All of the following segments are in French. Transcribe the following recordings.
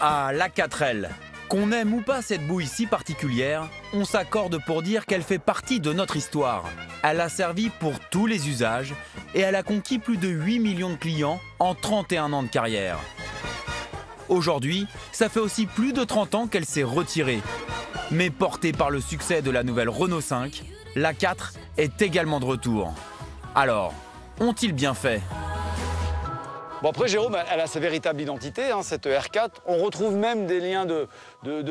Ah, la 4L. Qu'on aime ou pas cette bouille si particulière, on s'accorde pour dire qu'elle fait partie de notre histoire. Elle a servi pour tous les usages et elle a conquis plus de 8 millions de clients en 31 ans de carrière. Aujourd'hui, ça fait aussi plus de 30 ans qu'elle s'est retirée. Mais portée par le succès de la nouvelle Renault 5, la 4 est également de retour. Alors, ont-ils bien fait ? Bon après Jérôme, elle a sa véritable identité, hein, cette R4. On retrouve même des liens de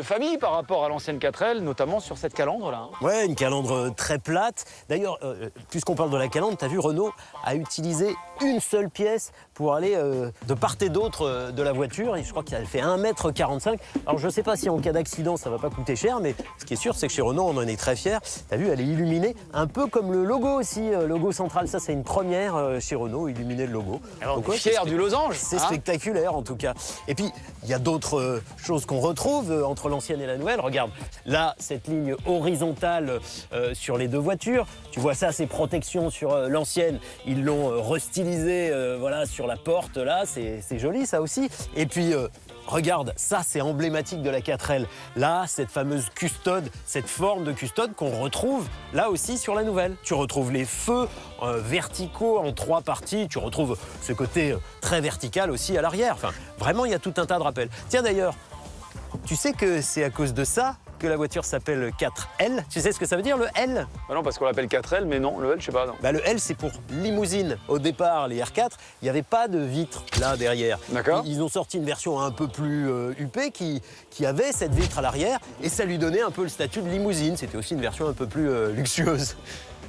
famille par rapport à l'ancienne 4L, notamment sur cette calandre là. Ouais, une calandre très plate. D'ailleurs, puisqu'on parle de la calandre, t'as vu, Renault a utilisé une seule pièce pour aller de part et d'autre de la voiture. Et je crois qu'elle fait 1,45 m. Alors je sais pas si en cas d'accident ça va pas coûter cher, mais ce qui est sûr c'est que chez Renault on en est très fiers. T'as vu, elle est illuminée, un peu comme le logo aussi, logo central. Ça c'est une première chez Renault, illuminer le logo. Alors, donc, fier du losange. C'est spectaculaire en tout cas. Et puis il y a d'autres choses qu'on retrouve entre l'ancienne et la nouvelle. Regarde, là cette ligne horizontale sur les deux voitures. Tu vois ça, ces protections sur l'ancienne, ils l'ont restylisé voilà, sur la porte là, c'est joli ça aussi. Et puis regarde, ça c'est emblématique de la 4L. Là, cette fameuse custode, cette forme de custode qu'on retrouve là aussi sur la nouvelle. Tu retrouves les feux verticaux en 3 parties, tu retrouves ce côté très vertical aussi à l'arrière. Enfin, vraiment, il y a tout un tas de rappels. Tiens d'ailleurs, tu sais que c'est à cause de ça que la voiture s'appelle 4L. Tu sais ce que ça veut dire, le L? Bah non, parce qu'on l'appelle 4L, mais non, le L, je sais pas. Non. Bah, le L, c'est pour limousine. Au départ, les R4, il n'y avait pas de vitre là derrière. D'accord. Ils ont sorti une version un peu plus huppée qui avait cette vitre à l'arrière et ça lui donnait un peu le statut de limousine. C'était aussi une version un peu plus luxueuse.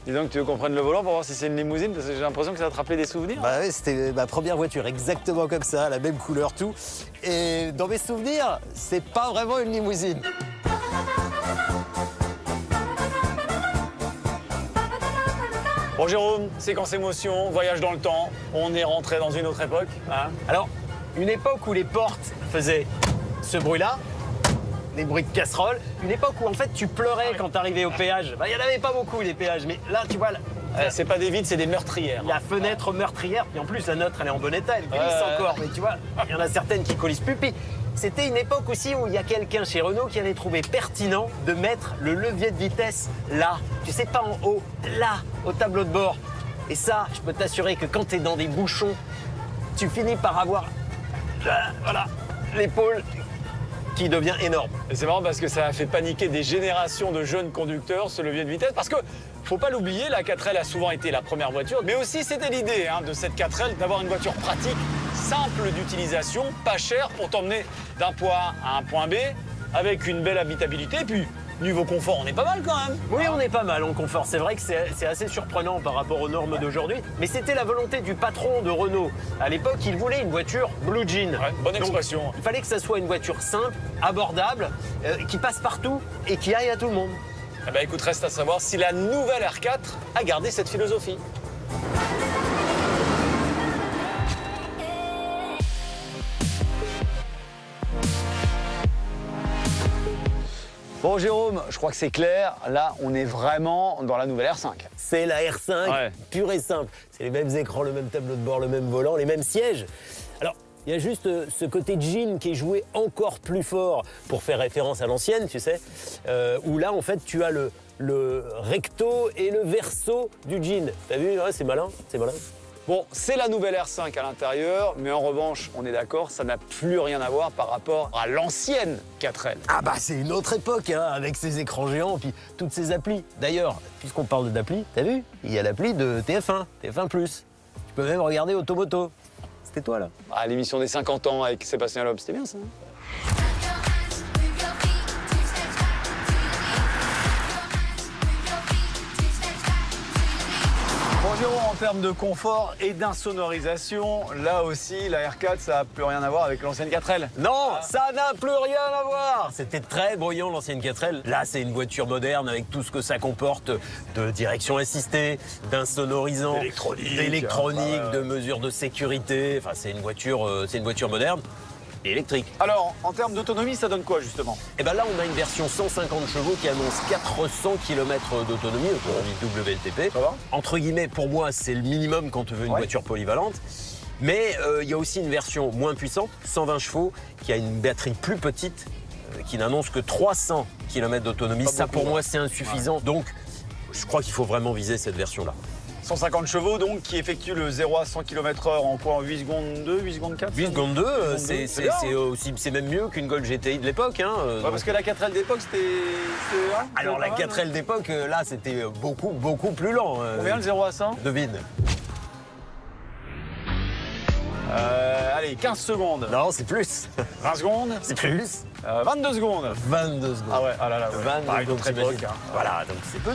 Dis donc, tu veux qu'on prenne le volant pour voir si c'est une limousine? Parce que j'ai l'impression que ça va te rappeler des souvenirs. Bah oui, c'était ma première voiture, exactement comme ça, la même couleur, tout. Et dans mes souvenirs, c'est pas vraiment une limousine. Bon Jérôme, séquence émotion, voyage dans le temps, on est rentré dans une autre époque. Hein. Alors, une époque où les portes faisaient ce bruit-là, des bruits de casserole. Une époque où en fait tu pleurais quand t'arrivais au péage. Bah, il n'y en avait pas beaucoup les péages, mais là tu vois... C'est pas des vides, c'est des meurtrières. La fenêtre meurtrière, puis en plus la nôtre elle est en bon état, elle glisse encore. Mais tu vois, il y en a certaines qui collissent plus. Puis c'était une époque aussi où il y a quelqu'un chez Renault qui avait trouvé pertinent de mettre le levier de vitesse là. Tu sais, pas en haut, là, au tableau de bord. Et ça, je peux t'assurer que quand t'es dans des bouchons, tu finis par avoir, voilà, l'épaule qui devient énorme. Et c'est marrant parce que ça a fait paniquer des générations de jeunes conducteurs, ce levier de vitesse. Parce que, faut pas l'oublier, la 4L a souvent été la première voiture. Mais aussi, c'était l'idée de cette 4L d'avoir une voiture pratique, simple d'utilisation, pas chère, pour t'emmener d'un point A à un point B, avec une belle habitabilité. Et puis, niveau confort, on est pas mal quand même. Oui, on est pas mal en confort. C'est vrai que c'est assez surprenant par rapport aux normes d'aujourd'hui. Mais c'était la volonté du patron de Renault. À l'époque, il voulait une voiture blue jean. Ouais, bonne expression. Donc, il fallait que ça soit une voiture simple, abordable, qui passe partout et qui aille à tout le monde. Eh ben, écoute, reste à savoir si la nouvelle R4 a gardé cette philosophie. Bon Jérôme, je crois que c'est clair, là on est vraiment dans la nouvelle R5. C'est la R5, ouais. Pure et simple. C'est les mêmes écrans, le même tableau de bord, le même volant, les mêmes sièges. Alors, il y a juste ce côté jean qui est joué encore plus fort pour faire référence à l'ancienne, tu sais, où là en fait tu as le recto et le verso du jean. T'as vu, ouais, c'est malin, c'est malin. Bon, c'est la nouvelle R5 à l'intérieur, mais en revanche, on est d'accord, ça n'a plus rien à voir par rapport à l'ancienne 4L. Ah bah c'est une autre époque, hein, avec ses écrans géants, puis toutes ces applis. D'ailleurs, puisqu'on parle d'appli, t'as vu? Il y a l'appli de TF1, TF1+. Tu peux même regarder Automoto. C'était toi, là. Ah, l'émission des 50 ans avec Sébastien Loeb, c'était bien ça. Bon Jérôme, en termes de confort et d'insonorisation, là aussi, la R4, ça n'a plus rien à voir avec l'ancienne 4L. Non, ça n'a plus rien à voir. C'était très bruyant, l'ancienne 4L. Là, c'est une voiture moderne avec tout ce que ça comporte de direction assistée, d'insonorisant, d'électronique, de mesures de sécurité. Enfin, c'est une voiture moderne. Électrique. Alors, en termes d'autonomie, ça donne quoi justement? Et bien là, on a une version 150 chevaux qui annonce 400 km d'autonomie, autonomie WLTP. Ça va? Entre guillemets, pour moi, c'est le minimum quand tu veux une voiture polyvalente. Mais il y a aussi une version moins puissante, 120 chevaux, qui a une batterie plus petite, qui n'annonce que 300 km d'autonomie. Ça, pour moi, c'est insuffisant. Donc, je crois qu'il faut vraiment viser cette version-là. 150 chevaux donc qui effectue le 0 à 100 km/h en quoi, en 8 secondes 2, 8 secondes 4 8 secondes 2, c'est même mieux qu'une Golf GTI de l'époque. Hein, parce que la 4L d'époque c'était... Alors la 4L d'époque, là c'était beaucoup plus lent. Combien le 0 à 100 Devine. Allez, 15 secondes. Non, c'est plus. 20 secondes. C'est plus. 22 secondes. 22 secondes. Ah ouais, ah là là. Ouais. Pareil, donc époque. Hein. Voilà, donc c'est peu.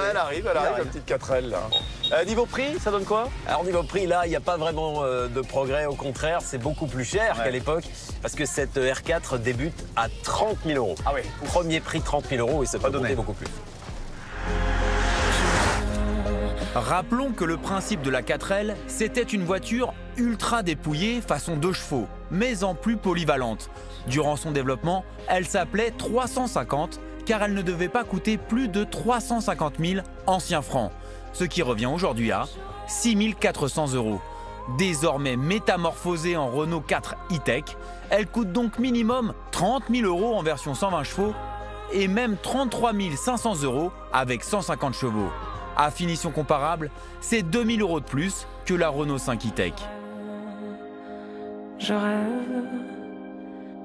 Elle arrive, la petite 4L là. Niveau prix, ça donne quoi? Alors niveau prix, là, il n'y a pas vraiment de progrès. Au contraire, c'est beaucoup plus cher qu'à l'époque. Parce que cette R4 débute à 30 000 euros. Ah oui. Premier prix 30 000 euros et ça peut donner beaucoup plus. Rappelons que le principe de la 4L, c'était une voiture ultra dépouillée façon 2 chevaux, mais en plus polyvalente. Durant son développement, elle s'appelait 350 car elle ne devait pas coûter plus de 350 000 anciens francs, ce qui revient aujourd'hui à 6 400 euros. Désormais métamorphosée en Renault 4 e-Tech, elle coûte donc minimum 30 000 euros en version 120 chevaux et même 33 500 euros avec 150 chevaux. À finition comparable, c'est 2 000 euros de plus que la Renault 5 e-Tech. Je rêve,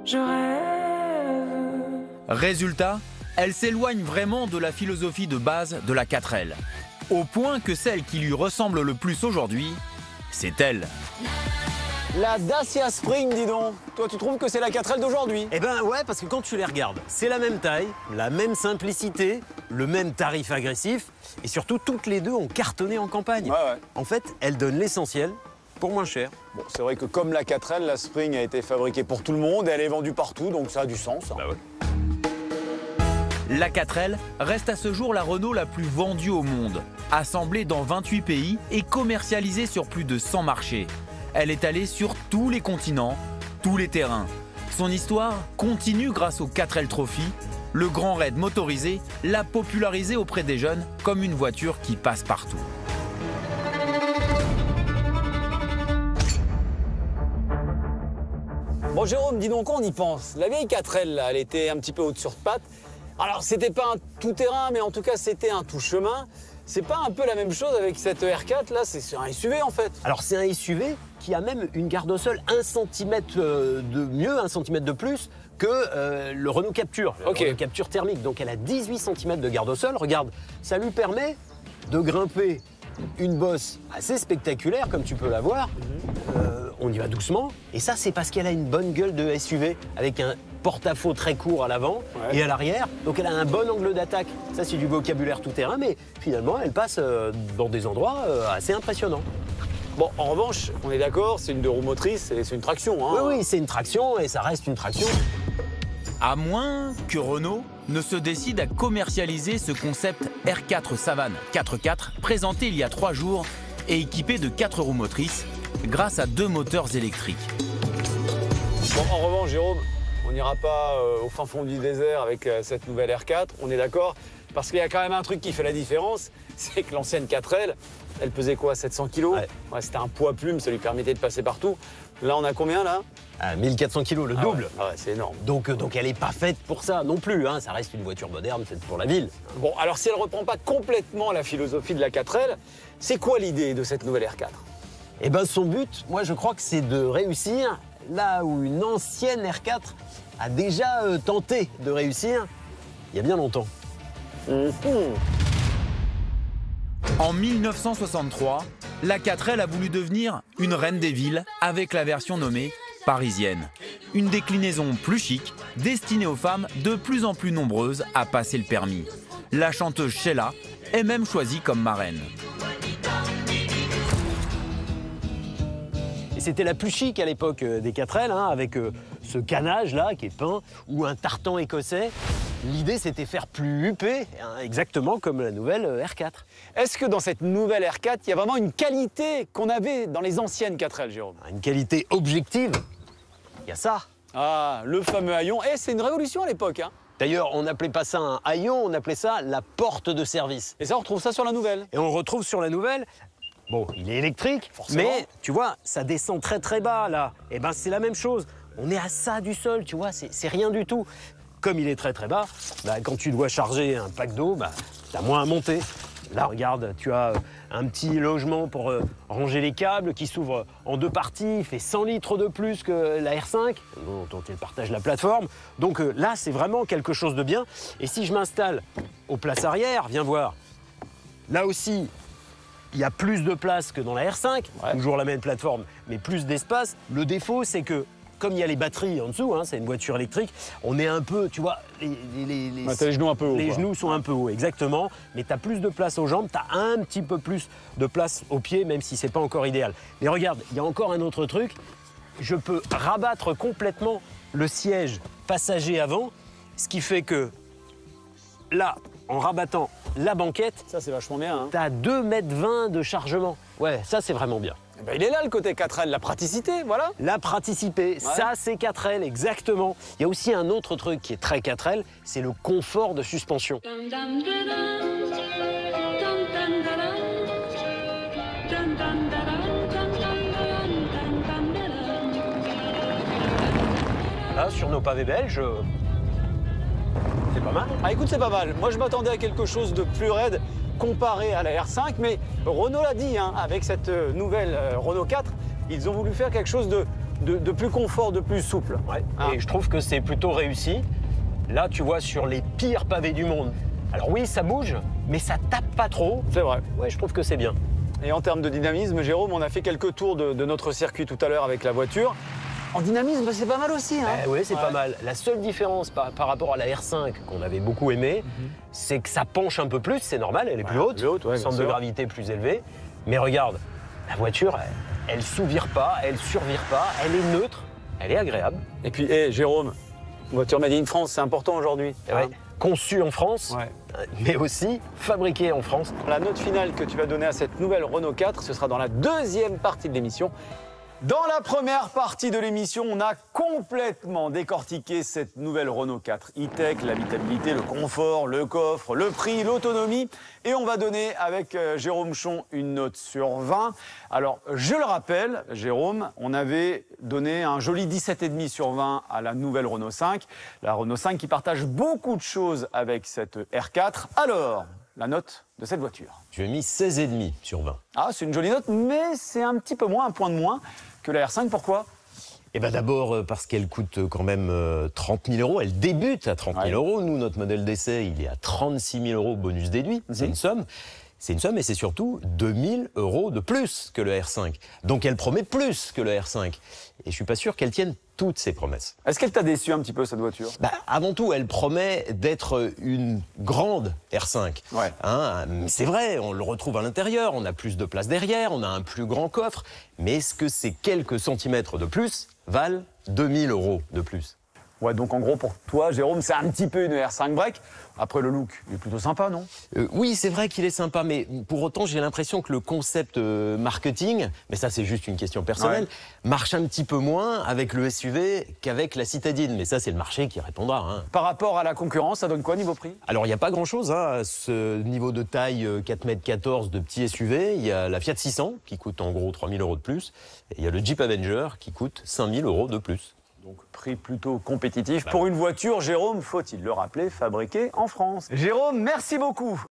je rêve. Résultat, elle s'éloigne vraiment de la philosophie de base de la 4L. Au point que celle qui lui ressemble le plus aujourd'hui, c'est elle. La Dacia Spring, dis donc. Toi, tu trouves que c'est la 4L d'aujourd'hui? Eh ben ouais, parce que quand tu les regardes, c'est la même taille, la même simplicité, le même tarif agressif, et surtout, toutes les deux ont cartonné en campagne. Ouais. En fait, elles donnent l'essentiel pour moins cher. Bon, c'est vrai que comme la 4L, la Spring a été fabriquée pour tout le monde et elle est vendue partout, donc ça a du sens. Hein. Bah ouais. La 4L reste à ce jour la Renault la plus vendue au monde, assemblée dans 28 pays et commercialisée sur plus de 100 marchés. Elle est allée sur tous les continents, tous les terrains. Son histoire continue grâce au 4L Trophy. Le grand raid motorisé l'a popularisé auprès des jeunes comme une voiture qui passe partout. Bon, Jérôme, dis donc, on y pense. La vieille 4L, là, elle était un petit peu haute sur pattes. Alors, c'était pas un tout-terrain, mais en tout cas, c'était un tout-chemin. C'est pas un peu la même chose avec cette R4, là? C'est un SUV, en fait. Alors, c'est un SUV qui a même une garde au sol 1 cm de mieux, 1 cm de plus que le Renault Captur, le Renault Captur thermique. Donc, elle a 18 cm de garde au sol. Regarde, ça lui permet de grimper une bosse assez spectaculaire, comme tu peux la voir. On y va doucement. Et ça, c'est parce qu'elle a une bonne gueule de SUV avec un porte-à-faux très court à l'avant et à l'arrière. Donc elle a un bon angle d'attaque. Ça, c'est du vocabulaire tout-terrain, mais finalement, elle passe dans des endroits assez impressionnants. Bon, en revanche, on est d'accord, c'est une 2 roues motrices et c'est une traction. Hein. Oui, c'est une traction et ça reste une traction. À moins que Renault ne se décide à commercialiser ce concept R4 Savane 4x4 présenté il y a 3 jours et équipé de 4 roues motrices grâce à 2 moteurs électriques. Bon, en revanche, Jérôme, on n'ira pas au fin fond du désert avec cette nouvelle R4, on est d'accord? Parce qu'il y a quand même un truc qui fait la différence, c'est que l'ancienne 4L, elle pesait quoi, 700 kg? Ouais, c'était un poids plume, ça lui permettait de passer partout. Là, on a combien, là? 1400 kg, le double. Ouais, c'est énorme. Donc elle n'est pas faite pour ça non plus. Hein. Ça reste une voiture moderne faite pour la ville. Bon, alors si elle ne reprend pas complètement la philosophie de la 4L, c'est quoi l'idée de cette nouvelle R4? Eh ben, son but, moi, je crois que c'est de réussir là où une ancienne R4 a déjà tenté de réussir il y a bien longtemps. En 1963, la 4L a voulu devenir une reine des villes avec la version nommée parisienne. Une déclinaison plus chic, destinée aux femmes de plus en plus nombreuses à passer le permis. La chanteuse Sheila est même choisie comme marraine. Et c'était la plus chic à l'époque des 4L, hein, avec ce canage-là qui est peint, ou un tartan écossais. L'idée, c'était faire plus huppé, hein, exactement comme la nouvelle R4. Est-ce que dans cette nouvelle R4, il y a vraiment une qualité qu'on avait dans les anciennes 4L, Jérôme? Une qualité objective, il y a ça. Ah, le fameux haillon. Eh, c'est une révolution à l'époque, hein. D'ailleurs, on n'appelait pas ça un haillon, on appelait ça la porte de service. Et ça, on retrouve ça sur la nouvelle. Et on le retrouve sur la nouvelle Bon, il est électrique, Forcément. mais tu vois, ça descend très très bas là. Et ben c'est la même chose. On est à ça du sol, tu vois, c'est rien du tout. Comme il est très très bas, bah, quand tu dois charger un pack d'eau, bah, tu as moins à monter. Là, regarde, tu as un petit logement pour ranger les câbles qui s'ouvre en 2 parties. Il fait 100 litres de plus que la R5, dont il partage la plateforme. Donc là, c'est vraiment quelque chose de bien. Et si je m'installe aux places arrière, viens voir. Là aussi, il y a plus de place que dans la R5. Ouais. Toujours la même plateforme, mais plus d'espace. Le défaut, c'est que comme il y a les batteries en dessous, hein, c'est une voiture électrique, on est un peu, tu vois, T'as les genoux un peu hauts. les quoi. genoux sont un peu hauts, exactement. Mais tu as plus de place aux jambes, tu as un petit peu plus de place aux pieds, même si c'est pas encore idéal. Mais regarde, il y a encore un autre truc. Je peux rabattre complètement le siège passager avant, ce qui fait que là, en rabattant la banquette, Ça, c'est vachement bien. Hein. tu as 2,20 m de chargement. Ouais, ça c'est vraiment bien. Eh ben, il est là le côté 4L, la praticité, voilà. La praticité, ça c'est 4L, exactement. Il y a aussi un autre truc qui est très 4L, c'est le confort de suspension. Dum dum da dum, dum dum da dum, dum dum da dum, dum dum da dum. Là, sur nos pavés belges, c'est pas mal. Ah écoute, c'est pas mal. Moi, je m'attendais à quelque chose de plus raide comparé à la R5, mais Renault l'a dit, hein, avec cette nouvelle Renault 4, ils ont voulu faire quelque chose de plus confort, de plus souple. Ouais. Hein. Et je trouve que c'est plutôt réussi. Là, tu vois, sur les pires pavés du monde. Alors oui, ça bouge, mais ça tape pas trop. C'est vrai. Ouais, je trouve que c'est bien. Et en termes de dynamisme, Jérôme, on a fait quelques tours de notre circuit tout à l'heure avec la voiture. En dynamisme, c'est pas mal aussi. Hein. Oui, c'est pas mal. La seule différence par rapport à la R5 qu'on avait beaucoup aimé, c'est que ça penche un peu plus, c'est normal, elle est plus haute, plus haute, ouais, bien centre de sûr. gravité plus élevé. Mais regarde, la voiture, elle sous-vire pas, elle survire pas, elle est neutre, elle est agréable. Et puis, Jérôme, voiture made in France, c'est important aujourd'hui. Ouais. Conçue en France, Ouais. mais aussi fabriquée en France. La note finale que tu vas donner à cette nouvelle Renault 4, ce sera dans la deuxième partie de l'émission. Dans la première partie de l'émission, on a complètement décortiqué cette nouvelle Renault 4 e-tech, l'habitabilité, le confort, le coffre, le prix, l'autonomie. Et on va donner avec Jérôme Chon une note sur 20. Alors, je le rappelle, Jérôme, on avait donné un joli 17,5 sur 20 à la nouvelle Renault 5. La Renault 5 qui partage beaucoup de choses avec cette R4. Alors, la note de cette voiture. Je lui ai mis 16,5 sur 20. Ah, c'est une jolie note, mais c'est un petit peu moins, un point de moins que la R5. Pourquoi? Eh ben d'abord parce qu'elle coûte quand même 30 000 euros. Elle débute à 30 000 euros. Nous, notre modèle d'essai, il est à 36 000 euros bonus déduit. C'est une somme. C'est une somme et c'est surtout 2 000 euros de plus que le R5. Donc elle promet plus que le R5. Et je suis pas sûr qu'elle tienne toutes ses promesses. Est-ce qu'elle t'a déçu un petit peu, cette voiture? Avant tout, elle promet d'être une grande R5. Ouais. Hein, c'est vrai, on le retrouve à l'intérieur, on a plus de place derrière, on a un plus grand coffre. Mais est-ce que ces quelques centimètres de plus valent 2 000 euros de plus? Ouais, donc en gros, pour toi, Jérôme, c'est un petit peu une R5 break. Après, le look, il est plutôt sympa, non? Oui, c'est vrai qu'il est sympa, mais pour autant, j'ai l'impression que le concept marketing, mais ça c'est juste une question personnelle, marche un petit peu moins avec le SUV qu'avec la citadine. Mais ça, c'est le marché qui répondra. Hein. Par rapport à la concurrence, ça donne quoi niveau prix? Alors, il n'y a pas grand-chose hein, à ce niveau de taille 4,14 m de petit SUV. Il y a la Fiat 600 qui coûte en gros 3 000 euros de plus. Et il y a le Jeep Avenger qui coûte 5 000 euros de plus. Donc prix plutôt compétitif pour une voiture, Jérôme, faut-il le rappeler, fabriquée en France. Jérôme, merci beaucoup.